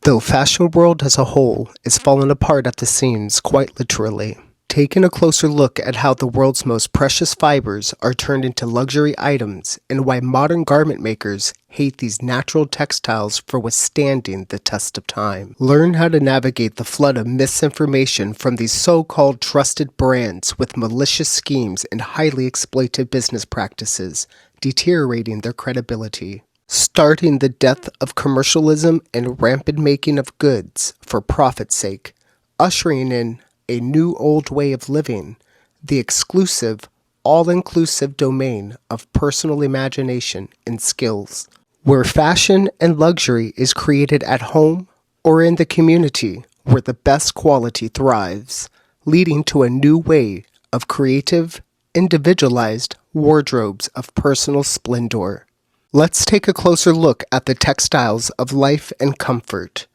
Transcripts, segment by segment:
Though fashion world as a whole is falling apart at the seams quite literally. Taking a closer look at how the world's most precious fibers are turned into luxury items and why modern garment makers hate these natural textiles for withstanding the test of time. Learn how to navigate the flood of misinformation from these so-called trusted brands with malicious schemes and highly exploitive business practices, deteriorating their credibility. Starting the death of commercialism and rampant making of goods for profit's sake, ushering in a new old way of living, the exclusive, all-inclusive domain of personal imagination and skills, where fashion and luxury is created at home or in the community where the best quality thrives, leading to a new way of creative, individualized wardrobes of personal splendor. Let's take a closer look at the textiles of life and comfort.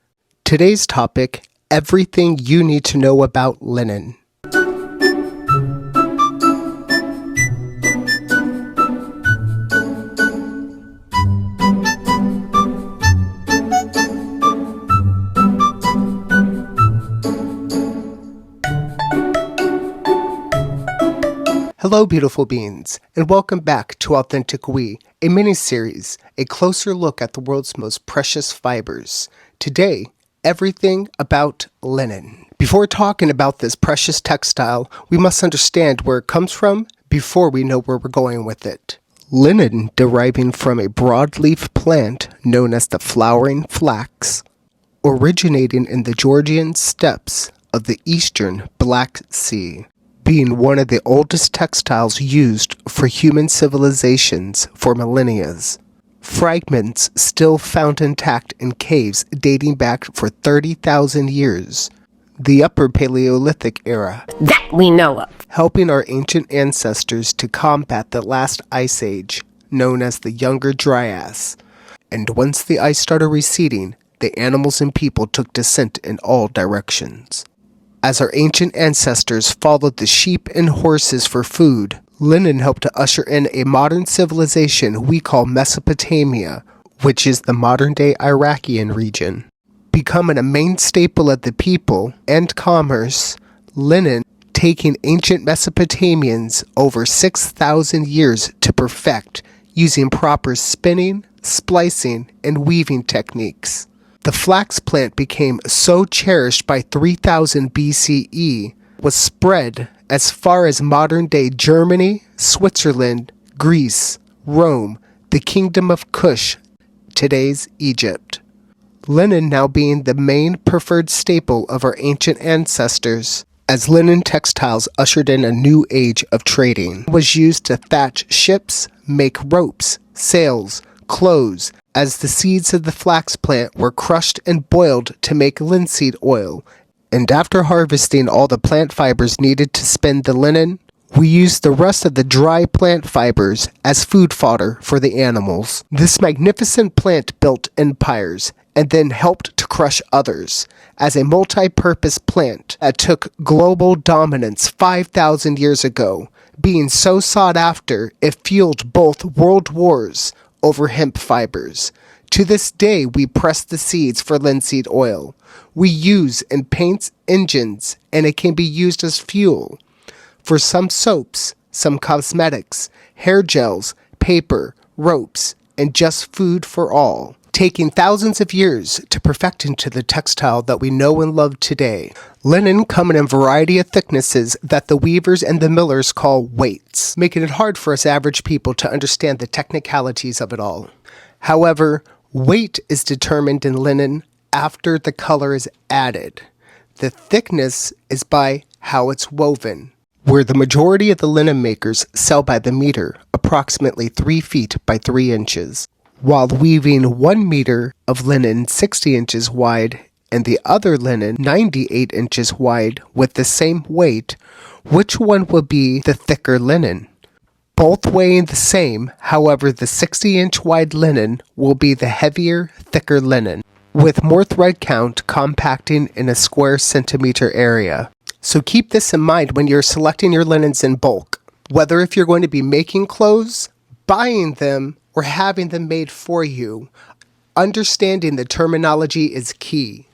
Today's topic: everything you need to know about linen. Hello, beautiful beings, and welcome back to Authentic We, a mini-series, a closer look at the world's most precious fibers. Today, everything about linen. Before talking about this precious textile, we must understand where it comes from before we know where we're going with it. Linen deriving from a broadleaf plant known as the flowering flax, originating in the Georgian steppes of the eastern Black Sea, being one of the oldest textiles used for human civilizations for millennia. Fragments still found intact in caves dating back for 30,000 years, the Upper Paleolithic era, that we know of, helping our ancient ancestors to combat the last ice age, known as the Younger Dryas. And once the ice started receding, the animals and people took descent in all directions. As our ancient ancestors followed the sheep and horses for food, linen helped to usher in a modern civilization we call Mesopotamia, which is the modern-day Iraqian region. Becoming a main staple of the people and commerce, linen taking ancient Mesopotamians over 6,000 years to perfect using proper spinning, splicing, and weaving techniques. The flax plant became so cherished by 3000 BCE, was spread as far as modern-day Germany, Switzerland, Greece, Rome, the Kingdom of Kush, today's Egypt. Linen now being the main preferred staple of our ancient ancestors, as linen textiles ushered in a new age of trading. It was used to thatch ships, make ropes, sails, clothes, as the seeds of the flax plant were crushed and boiled to make linseed oil, and after harvesting all the plant fibers needed to spin the linen, we used the rest of the dry plant fibers as food fodder for the animals. This magnificent plant built empires and then helped to crush others as a multi-purpose plant that took global dominance 5,000 years ago. Being so sought after, it fueled both world wars over hemp fibers. To this day, we press the seeds for linseed oil. We use in paints, engines, and it can be used as fuel for some soaps, some cosmetics, hair gels, paper, ropes, and just food for all, taking thousands of years to perfect into the textile that we know and love today. Linen coming in a variety of thicknesses that the weavers and the millers call weights, making it hard for us average people to understand the technicalities of it all. However, weight is determined in linen after the color is added. The thickness is by how it's woven, where the majority of the linen makers sell by the meter, approximately 3 feet by 3 inches. While weaving 1 meter of linen 60 inches wide and the other linen 98 inches wide with the same weight, which one will be the thicker linen? Both weighing the same, however the 60-inch wide linen will be the heavier, thicker linen, with more thread count compacting in a square centimeter area. So keep this in mind when you're selecting your linens in bulk, whether if you're going to be making clothes, buying them, or having them made for you. Understanding the terminology is key.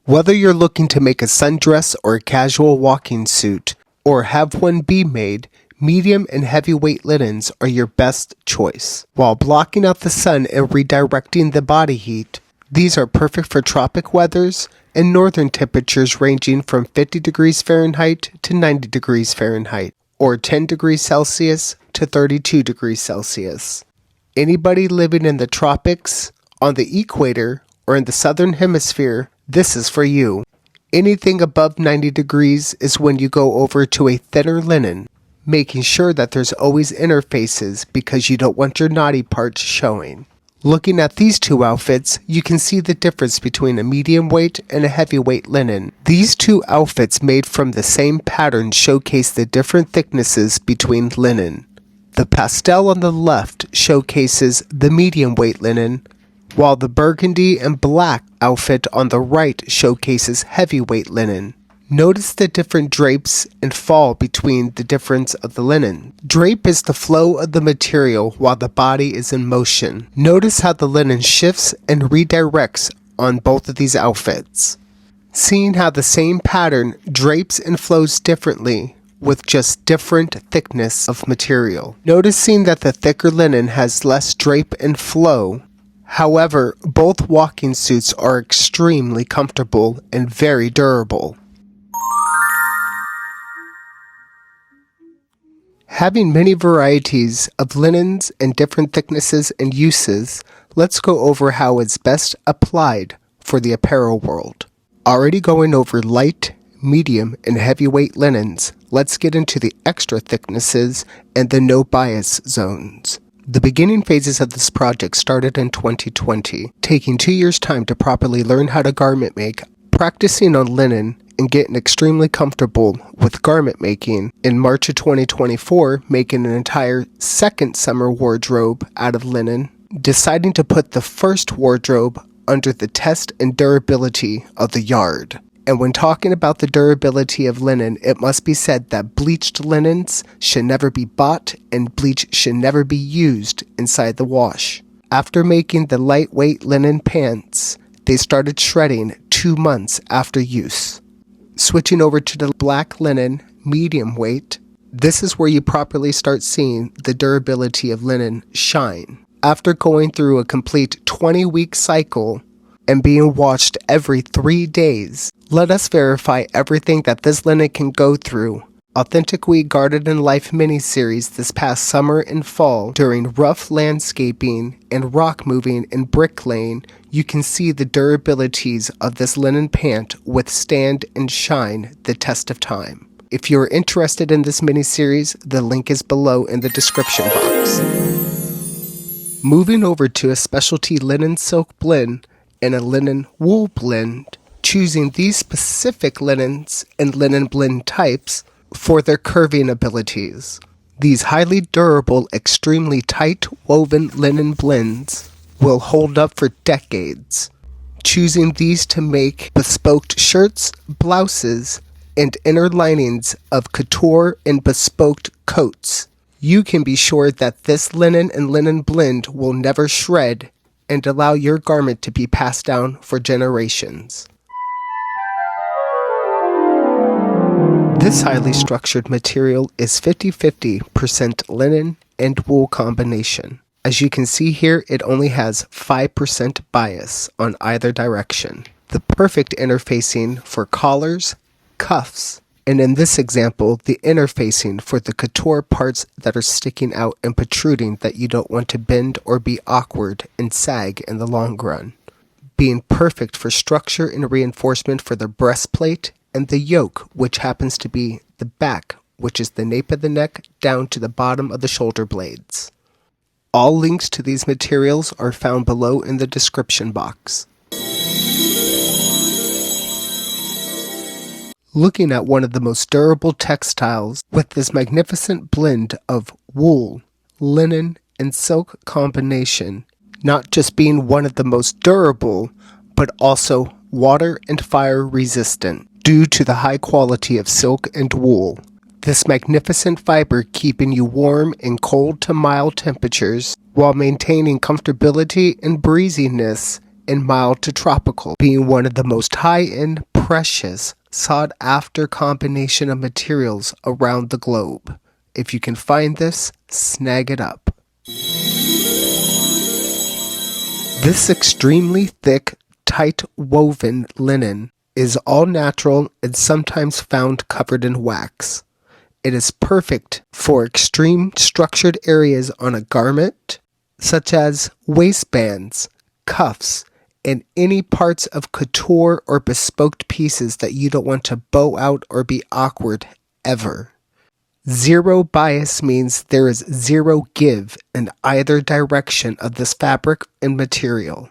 Whether you're looking to make a sundress or a casual walking suit, or have one be made, medium and heavyweight linens are your best choice. While blocking out the sun and redirecting the body heat, these are perfect for tropic weathers and northern temperatures ranging from 50 degrees Fahrenheit to 90 degrees Fahrenheit, or 10 degrees Celsius to 32 degrees Celsius. Anybody living in the tropics, on the equator, or in the southern hemisphere, this is for you. Anything above 90 degrees is when you go over to a thinner linen, making sure that there's always interfaces because you don't want your naughty parts showing. Looking at these two outfits, you can see the difference between a medium weight and a heavyweight linen. These two outfits made from the same pattern showcase the different thicknesses between linen. The pastel on the left showcases the medium weight linen, while the burgundy and black outfit on the right showcases heavyweight linen. Notice the different drapes and fall between the difference of the linen. Drape is the flow of the material while the body is in motion. Notice how the linen shifts and redirects on both of these outfits. Seeing how the same pattern drapes and flows differently with just different thickness of material. Noticing that the thicker linen has less drape and flow. However, both walking suits are extremely comfortable and very durable. Having many varieties of linens and different thicknesses and uses, let's go over how it's best applied for the apparel world. Already going over light, medium, and heavyweight linens, let's get into the extra thicknesses and the no bias zones. The beginning phases of this project started in 2020, taking 2 years' time to properly learn how to garment make, practicing on linen, and getting extremely comfortable with garment making. In March of 2024, making an entire second summer wardrobe out of linen, deciding to put the first wardrobe under the test and durability of the yard. And when talking about the durability of linen, it must be said that bleached linens should never be bought and bleach should never be used inside the wash. After making the lightweight linen pants, they started shredding 2 months after use. Switching over to the black linen, medium weight, this is where you properly start seeing the durability of linen shine. After going through a complete 20-week cycle and being washed every 3 days, let us verify everything that this linen can go through. Authentic We Garden in Life miniseries this past summer and fall, during rough landscaping and rock moving and bricklaying, you can see the durabilities of this linen pant withstand and shine the test of time. If you are interested in this miniseries, the link is below in the description box. Moving over to a specialty linen silk blend and a linen wool blend, choosing these specific linens and linen blend types for their curving abilities. These highly durable, extremely tight woven linen blends will hold up for decades. Choosing these to make bespoke shirts, blouses, and inner linings of couture and bespoke coats. You can be sure that this linen and linen blend will never shred and allow your garment to be passed down for generations. This highly structured material is 50-50% linen and wool combination. As you can see here, it only has 5% bias on either direction. The perfect interfacing for collars, cuffs, and in this example, the interfacing for the couture parts that are sticking out and protruding that you don't want to bend or be awkward and sag in the long run. Being perfect for structure and reinforcement for the breastplate and the yoke, which happens to be the back, which is the nape of the neck down to the bottom of the shoulder blades. All links to these materials are found below in the description box. Looking at one of the most durable textiles with this magnificent blend of wool, linen, and silk combination, not just being one of the most durable, but also water and fire resistant due to the high quality of silk and wool. This magnificent fiber keeping you warm in cold to mild temperatures while maintaining comfortability and breeziness in mild to tropical, being one of the most high-end, precious, sought-after combination of materials around the globe. If you can find this, snag it up. This extremely thick, tight woven linen is all natural and sometimes found covered in wax. It is perfect for extreme structured areas on a garment, such as waistbands, cuffs, and any parts of couture or bespoke pieces that you don't want to bow out or be awkward ever. Zero bias means there is zero give in either direction of this fabric and material,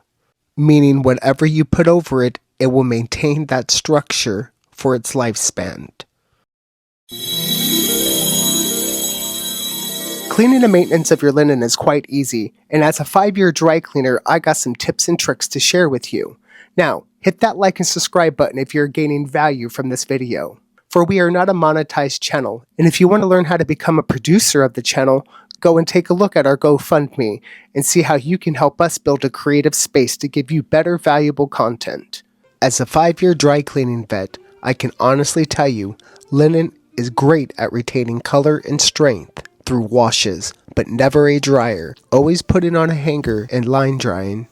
meaning whatever you put over it, it will maintain that structure for its lifespan. Cleaning and maintenance of your linen is quite easy, and as a 5-year dry cleaner, I got some tips and tricks to share with you. Now, hit that like and subscribe button if you're gaining value from this video. For we are not a monetized channel, and if you want to learn how to become a producer of the channel, go and take a look at our GoFundMe and see how you can help us build a creative space to give you better valuable content. As a 5-year dry cleaning vet, I can honestly tell you, linen is great at retaining color and strength through washes, but never a dryer. Always put it on a hanger and line drying.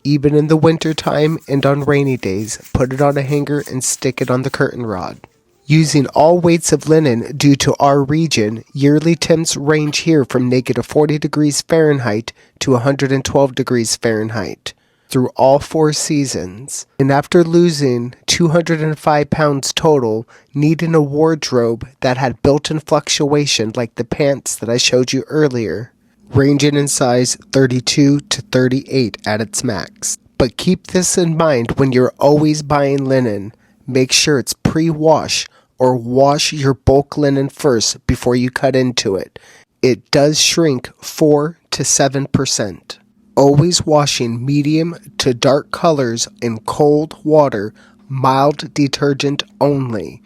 Even in the winter time and on rainy days, put it on a hanger and stick it on the curtain rod. Using all weights of linen due to our region, yearly temps range here from -40 degrees Fahrenheit to 112 degrees Fahrenheit through all 4 seasons. And after losing 205 pounds total, needing a wardrobe that had built-in fluctuation like the pants that I showed you earlier, ranging in size 32 to 38 at its max. But keep this in mind when you're always buying linen. Make sure it's pre-wash or wash your bulk linen first before you cut into it. It does shrink 4 to 7%. Always washing medium to dark colors in cold water, mild detergent only.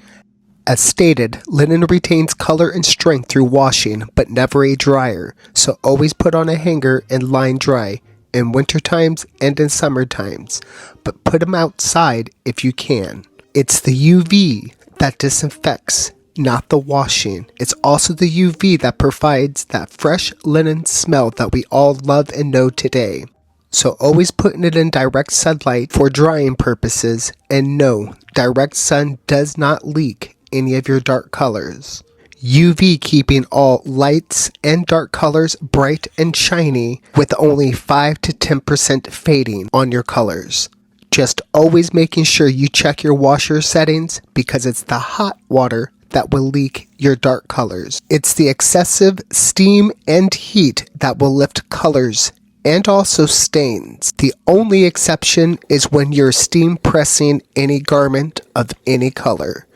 As stated, linen retains color and strength through washing, but never a dryer, so always put on a hanger and line dry in winter times and in summer times, but put them outside if you can. It's the UV that disinfects, not the washing. It's also the UV that provides that fresh linen smell that we all love and know today. So always putting it in direct sunlight for drying purposes, and no, direct sun does not leak any of your dark colors. UV keeping all lights and dark colors bright and shiny with only 5 to 10% fading on your colors. Just always making sure you check your washer settings because it's the hot water that will leak your dark colors. It's the excessive steam and heat that will lift colors and also stains. The only exception is when you're steam pressing any garment of any color.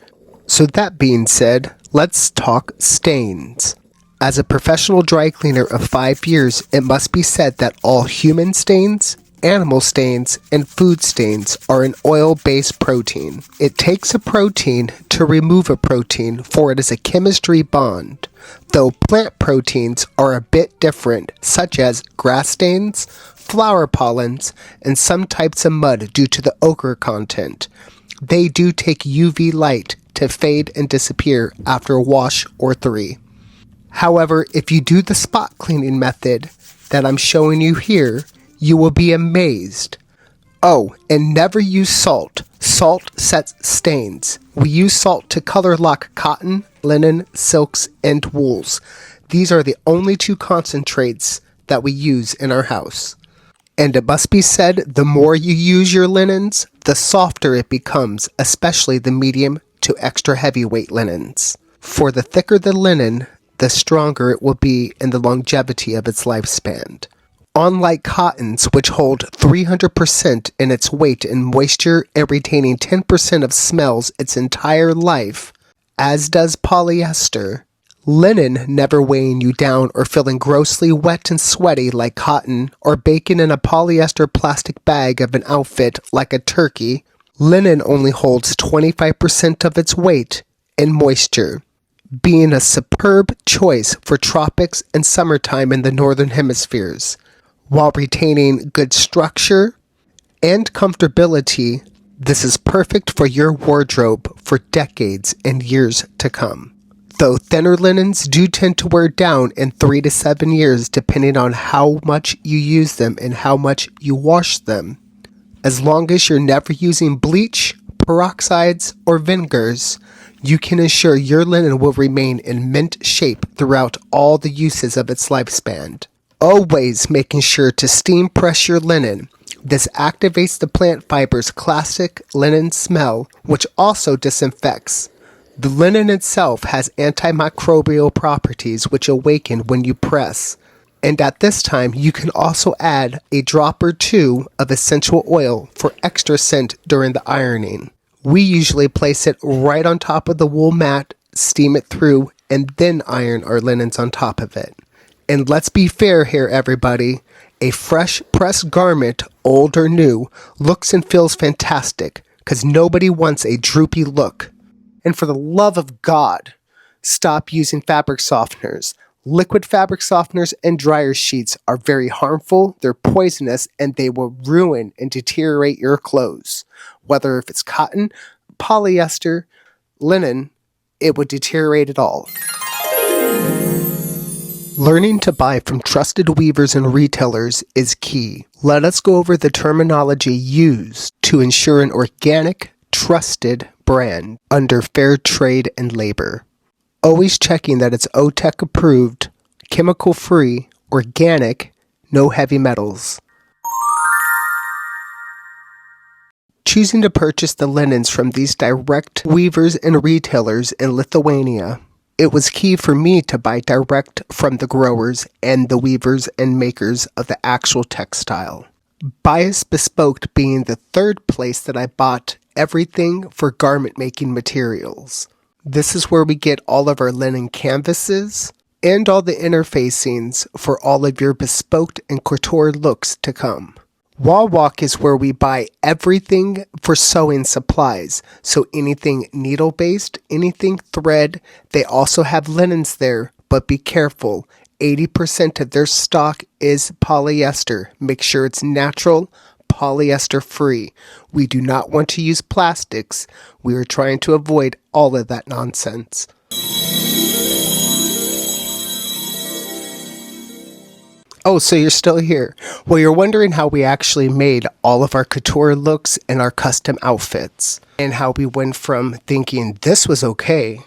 So that being said, let's talk stains. As a professional dry cleaner of 5 years, it must be said that all human stains, animal stains, and food stains are an oil-based protein. It takes a protein to remove a protein, for it is a chemistry bond, though plant proteins are a bit different, such as grass stains, flower pollens, and some types of mud due to the ochre content. They do take UV light to fade and disappear after a wash or 3. However, if you do the spot cleaning method that I'm showing you here, you will be amazed. Oh, and never use salt. Salt sets stains. We use salt to color lock cotton, linen, silks, and wools. These are the only 2 concentrates that we use in our house. And it must be said, the more you use your linens, the softer it becomes, especially the medium to extra heavyweight linens. For the thicker the linen, the stronger it will be in the longevity of its lifespan. Unlike cottons, which hold 300% in its weight and moisture and retaining 10% of smells its entire life, as does polyester, linen never weighing you down or feeling grossly wet and sweaty like cotton or baking in a polyester plastic bag of an outfit like a turkey, linen only holds 25% of its weight in moisture. being a superb choice for tropics and summertime in the northern hemispheres, while retaining good structure and comfortability. This is perfect for your wardrobe for decades and years to come. Though thinner linens do tend to wear down in 3 to 7 years depending on how much you use them and how much you wash them. As long as you're never using bleach, peroxides, or vinegars, you can ensure your linen will remain in mint shape throughout all the uses of its lifespan. Always making sure to steam press your linen. This activates the plant fiber's classic linen smell, which also disinfects. The linen itself has antimicrobial properties which awaken when you press. And at this time, you can also add a drop or two of essential oil for extra scent during the ironing. We usually place it right on top of the wool mat, steam it through, and then iron our linens on top of it. And let's be fair here, everybody. A fresh pressed garment, old or new, looks and feels fantastic because nobody wants a droopy look. And for the love of God, stop using fabric softeners. Liquid fabric softeners and dryer sheets are very harmful, they're poisonous, and they will ruin and deteriorate your clothes. Whether if it's cotton, polyester, linen, it would deteriorate it all. Learning to buy from trusted weavers and retailers is key. Let us go over the terminology used to ensure an organic, trusted brand under fair trade and labor. Always checking that it's OTEC approved, chemical free, organic, no heavy metals. Choosing to purchase the linens from these direct weavers and retailers in Lithuania. It was key for me to buy direct from the growers and the weavers and makers of the actual textile. Bias Bespoke being the third place that I bought everything for garment making materials. This is where we get all of our linen canvases and all the interfacings for all of your bespoke and couture looks to come. Wall Walk is where we buy everything for sewing supplies. So anything needle based, anything thread. They also have linens there, but be careful. 80% of their stock is polyester. Make sure it's natural, polyester free. We do not want to use plastics. We are trying to avoid all of that nonsense. Oh, so you're still here. Well, you're wondering how we actually made all of our couture looks and our custom outfits, and how we went from thinking this was okay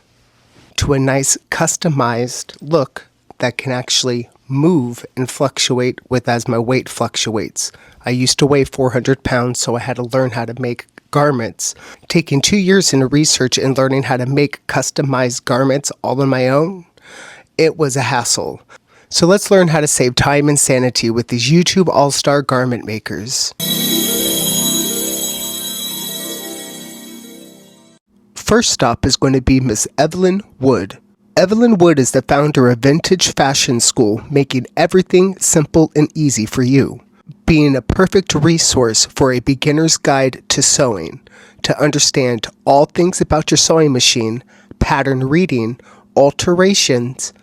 to a nice customized look that can actually move and fluctuate with as my weight fluctuates. I used to weigh 400 pounds, so I had to learn how to make garments. Taking 2 years in research and learning how to make customized garments all on my own, it was a hassle. So let's learn how to save time and sanity with these YouTube all-star garment makers. First stop is going to be Miss Evelyn Wood. Evelyn Wood is the founder of Vintage Fashion School, making everything simple and easy for you. Being a perfect resource for a beginner's guide to sewing, to understand all things about your sewing machine, pattern reading, alterations,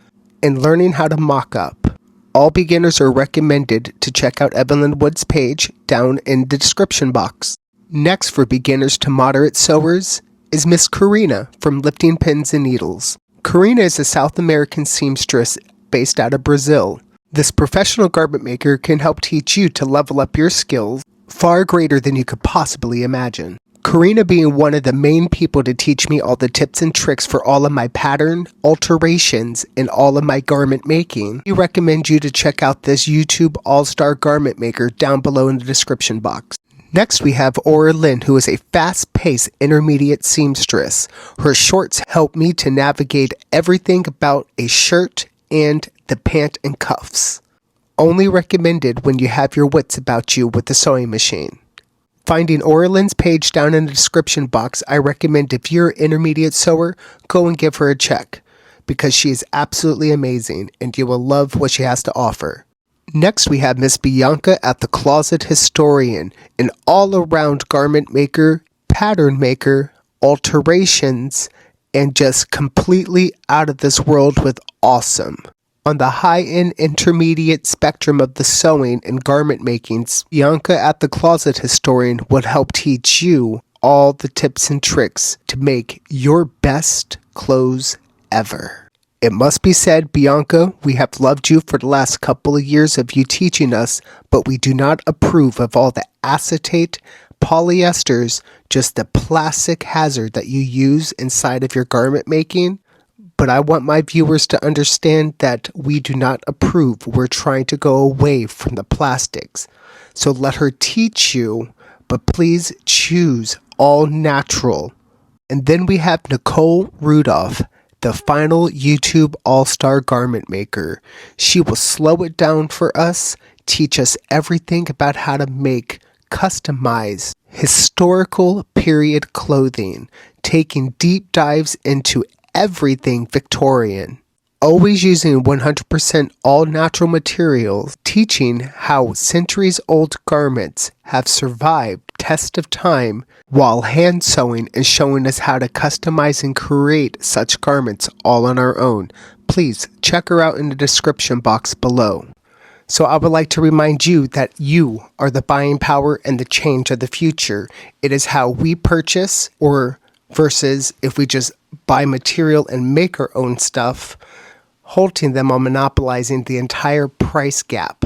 and learning how to mock up. All beginners are recommended to check out Evelyn Wood's page down in the description box. Next, for beginners to moderate sewers, is Miss Karina from Lifting Pins and Needles. Karina is a South American seamstress based out of Brazil. This professional garment maker can help teach you to level up your skills far greater than you could possibly imagine. Karina being one of the main people to teach me all the tips and tricks for all of my pattern, alterations, and all of my garment making. We recommend you to check out this YouTube all-star garment maker down below in the description box. Next we have Aura Lynn, who is a fast-paced intermediate seamstress. Her shorts help me to navigate everything about a shirt and the pant and cuffs. Only recommended when you have your wits about you with the sewing machine. Finding Aura Lynn's page down in the description box, I recommend if you're an intermediate sewer, go and give her a check, because she is absolutely amazing and you will love what she has to offer. Next we have Miss Bianca at the Closet Historian, an all-around garment maker, pattern maker, alterations, and just completely out of this world with awesome. On the high-end intermediate spectrum of the sewing and garment makings, Bianca at the Closet Historian would help teach you all the tips and tricks to make your best clothes ever. It must be said, Bianca, we have loved you for the last couple of years of you teaching us, but we do not approve of all the acetate, polyesters, just the plastic hazard that you use inside of your garment making. But I want my viewers to understand that we do not approve. We're trying to go away from the plastics. So let her teach you, but please choose all natural. And then we have Nicole Rudolph, the final YouTube all-star garment maker. She will slow it down for us, teach us everything about how to make customized historical period clothing, taking deep dives into everything Victorian, always using 100% all natural materials, teaching how centuries-old garments have survived test of time while hand sewing and showing us how to customize and create such garments all on our own. Please check her out in the description box below. So I would like to remind you that you are the buying power and the change of the future. It is how we purchase or versus if we just buy material and make our own stuff, halting them on monopolizing the entire price gap.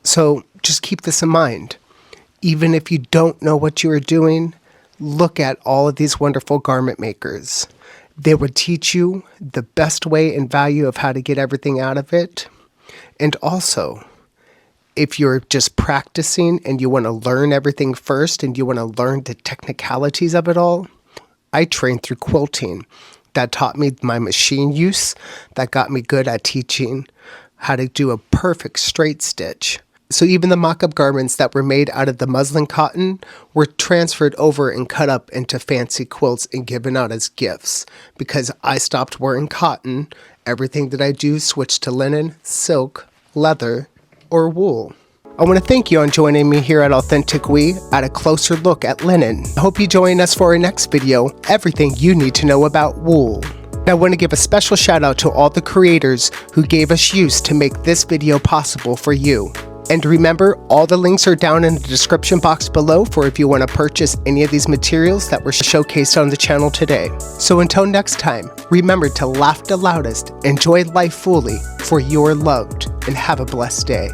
So just keep this in mind. Even if you don't know what you are doing, look at all of these wonderful garment makers. They would teach you the best way and value of how to get everything out of it. And also, if you're just practicing and you want to learn everything first and you want to learn the technicalities of it all, I trained through quilting. That taught me my machine use. That got me good at teaching how to do a perfect straight stitch. So even the mock-up garments that were made out of the muslin cotton were transferred over and cut up into fancy quilts and given out as gifts. Because I stopped wearing cotton, everything that I do switched to linen, silk, leather, or wool. I want to thank you on joining me here at Authentic We at a closer look at linen. I hope you join us for our next video, everything you need to know about wool. I want to give a special shout out to all the creators who gave us use to make this video possible for you. And remember, all the links are down in the description box below for if you want to purchase any of these materials that were showcased on the channel today. So until next time, remember to laugh the loudest, enjoy life fully, for you're loved, and have a blessed day.